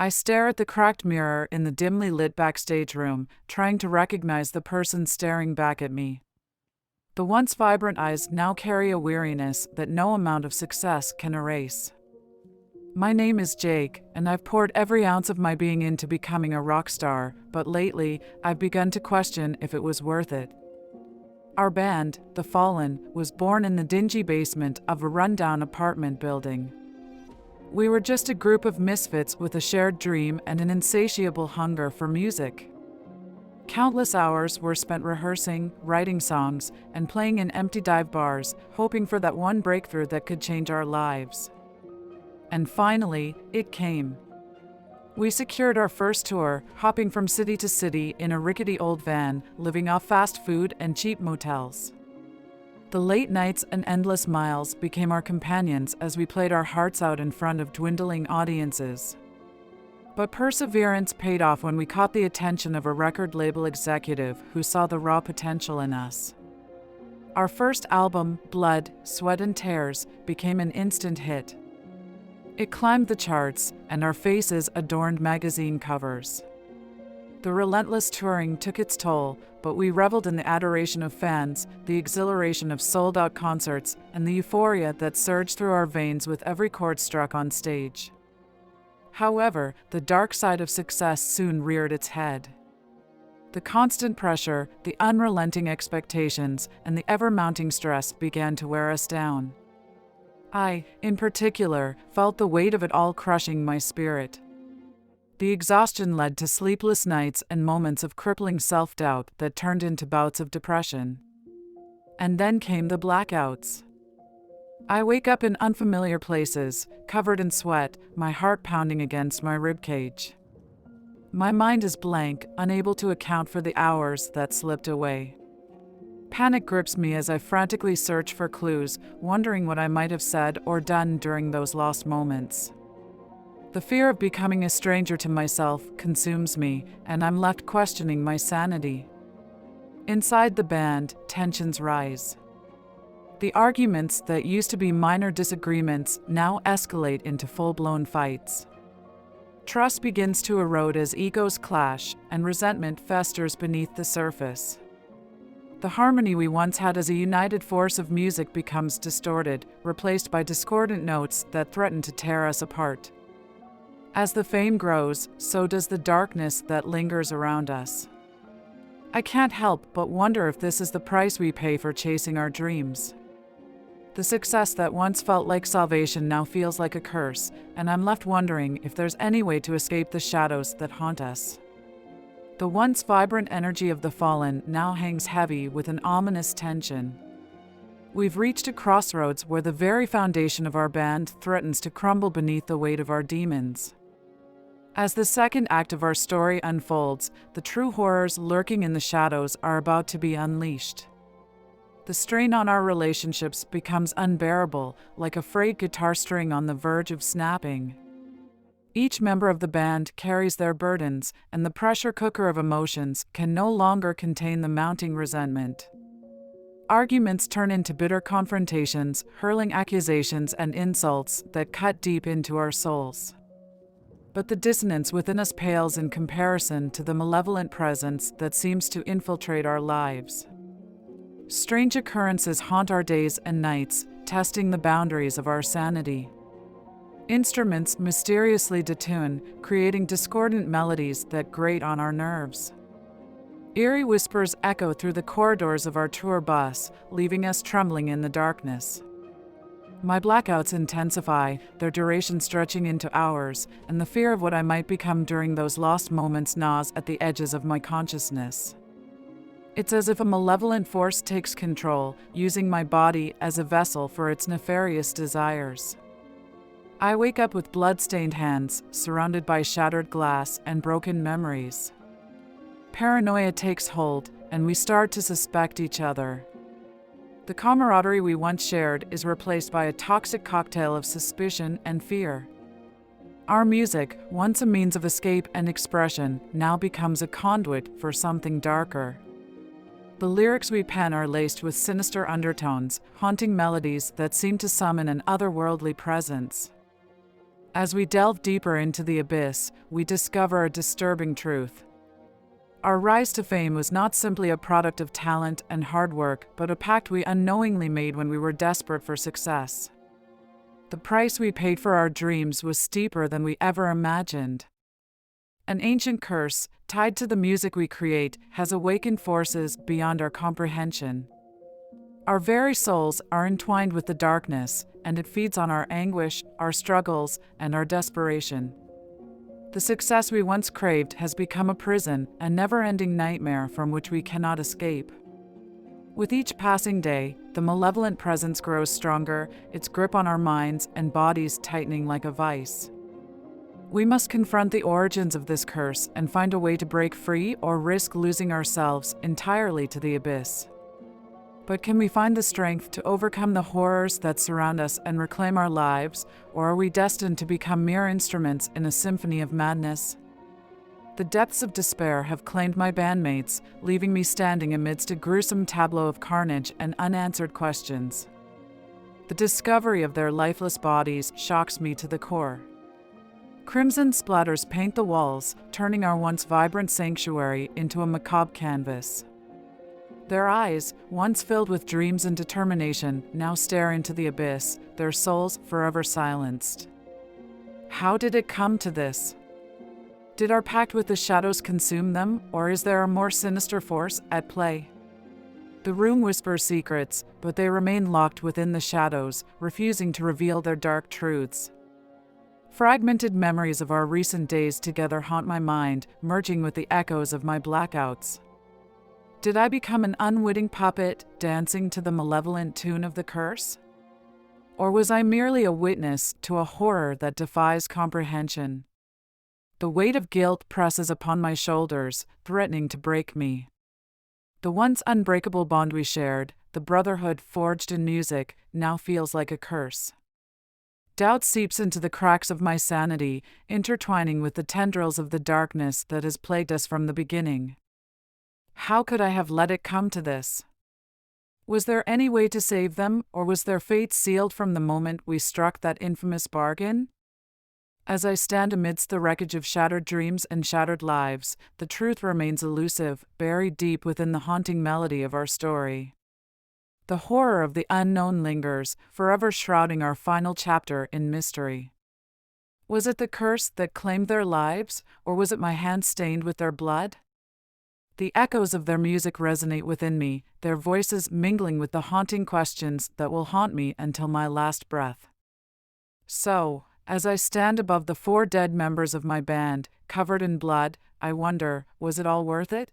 I stare at the cracked mirror in the dimly lit backstage room, trying to recognize the person staring back at me. The once vibrant eyes now carry a weariness that no amount of success can erase. My name is Jake, and I've poured every ounce of my being into becoming a rock star, but lately, I've begun to question if it was worth it. Our band, The Fallen, was born in the dingy basement of a rundown apartment building. We were just a group of misfits with a shared dream and an insatiable hunger for music. Countless hours were spent rehearsing, writing songs, and playing in empty dive bars, hoping for that one breakthrough that could change our lives. And finally, it came. We secured our first tour, hopping from city to city in a rickety old van, living off fast food and cheap motels. The late nights and endless miles became our companions as we played our hearts out in front of dwindling audiences. But perseverance paid off when we caught the attention of a record label executive who saw the raw potential in us. Our first album, Blood, Sweat and Tears, became an instant hit. It climbed the charts, and our faces adorned magazine covers. The relentless touring took its toll, but we reveled in the adoration of fans, the exhilaration of sold-out concerts, and the euphoria that surged through our veins with every chord struck on stage. However, the dark side of success soon reared its head. The constant pressure, the unrelenting expectations, and the ever-mounting stress began to wear us down. I, in particular, felt the weight of it all crushing my spirit. The exhaustion led to sleepless nights and moments of crippling self-doubt that turned into bouts of depression. And then came the blackouts. I wake up in unfamiliar places, covered in sweat, my heart pounding against my ribcage. My mind is blank, unable to account for the hours that slipped away. Panic grips me as I frantically search for clues, wondering what I might have said or done during those lost moments. The fear of becoming a stranger to myself consumes me, and I'm left questioning my sanity. Inside the band, tensions rise. The arguments that used to be minor disagreements now escalate into full-blown fights. Trust begins to erode as egos clash, and resentment festers beneath the surface. The harmony we once had as a united force of music becomes distorted, replaced by discordant notes that threaten to tear us apart. As the fame grows, so does the darkness that lingers around us. I can't help but wonder if this is the price we pay for chasing our dreams. The success that once felt like salvation now feels like a curse, and I'm left wondering if there's any way to escape the shadows that haunt us. The once vibrant energy of The Fallen now hangs heavy with an ominous tension. We've reached a crossroads where the very foundation of our band threatens to crumble beneath the weight of our demons. As the second act of our story unfolds, the true horrors lurking in the shadows are about to be unleashed. The strain on our relationships becomes unbearable, like a frayed guitar string on the verge of snapping. Each member of the band carries their burdens, and the pressure cooker of emotions can no longer contain the mounting resentment. Arguments turn into bitter confrontations, hurling accusations and insults that cut deep into our souls. But the dissonance within us pales in comparison to the malevolent presence that seems to infiltrate our lives. Strange occurrences haunt our days and nights, testing the boundaries of our sanity. Instruments mysteriously detune, creating discordant melodies that grate on our nerves. Eerie whispers echo through the corridors of our tour bus, leaving us trembling in the darkness. My blackouts intensify, their duration stretching into hours, and the fear of what I might become during those lost moments gnaws at the edges of my consciousness. It's as if a malevolent force takes control, using my body as a vessel for its nefarious desires. I wake up with blood-stained hands, surrounded by shattered glass and broken memories. Paranoia takes hold, and we start to suspect each other. The camaraderie we once shared is replaced by a toxic cocktail of suspicion and fear. Our music, once a means of escape and expression, now becomes a conduit for something darker. The lyrics we pen are laced with sinister undertones, haunting melodies that seem to summon an otherworldly presence. As we delve deeper into the abyss, we discover a disturbing truth. Our rise to fame was not simply a product of talent and hard work, but a pact we unknowingly made when we were desperate for success. The price we paid for our dreams was steeper than we ever imagined. An ancient curse, tied to the music we create, has awakened forces beyond our comprehension. Our very souls are entwined with the darkness, and it feeds on our anguish, our struggles, and our desperation. The success we once craved has become a prison, a never-ending nightmare from which we cannot escape. With each passing day, the malevolent presence grows stronger, its grip on our minds and bodies tightening like a vice. We must confront the origins of this curse and find a way to break free or risk losing ourselves entirely to the abyss. But can we find the strength to overcome the horrors that surround us and reclaim our lives, or are we destined to become mere instruments in a symphony of madness? The depths of despair have claimed my bandmates, leaving me standing amidst a gruesome tableau of carnage and unanswered questions. The discovery of their lifeless bodies shocks me to the core. Crimson splatters paint the walls, turning our once vibrant sanctuary into a macabre canvas. Their eyes, once filled with dreams and determination, now stare into the abyss, their souls forever silenced. How did it come to this? Did our pact with the shadows consume them, or is there a more sinister force at play? The room whispers secrets, but they remain locked within the shadows, refusing to reveal their dark truths. Fragmented memories of our recent days together haunt my mind, merging with the echoes of my blackouts. Did I become an unwitting puppet, dancing to the malevolent tune of the curse? Or was I merely a witness to a horror that defies comprehension? The weight of guilt presses upon my shoulders, threatening to break me. The once unbreakable bond we shared, the brotherhood forged in music, now feels like a curse. Doubt seeps into the cracks of my sanity, intertwining with the tendrils of the darkness that has plagued us from the beginning. How could I have let it come to this? Was there any way to save them, or was their fate sealed from the moment we struck that infamous bargain? As I stand amidst the wreckage of shattered dreams and shattered lives, the truth remains elusive, buried deep within the haunting melody of our story. The horror of the unknown lingers, forever shrouding our final chapter in mystery. Was it the curse that claimed their lives, or was it my hands stained with their blood? The echoes of their music resonate within me, their voices mingling with the haunting questions that will haunt me until my last breath. So, as I stand above the 4 dead members of my band, covered in blood, I wonder, was it all worth it?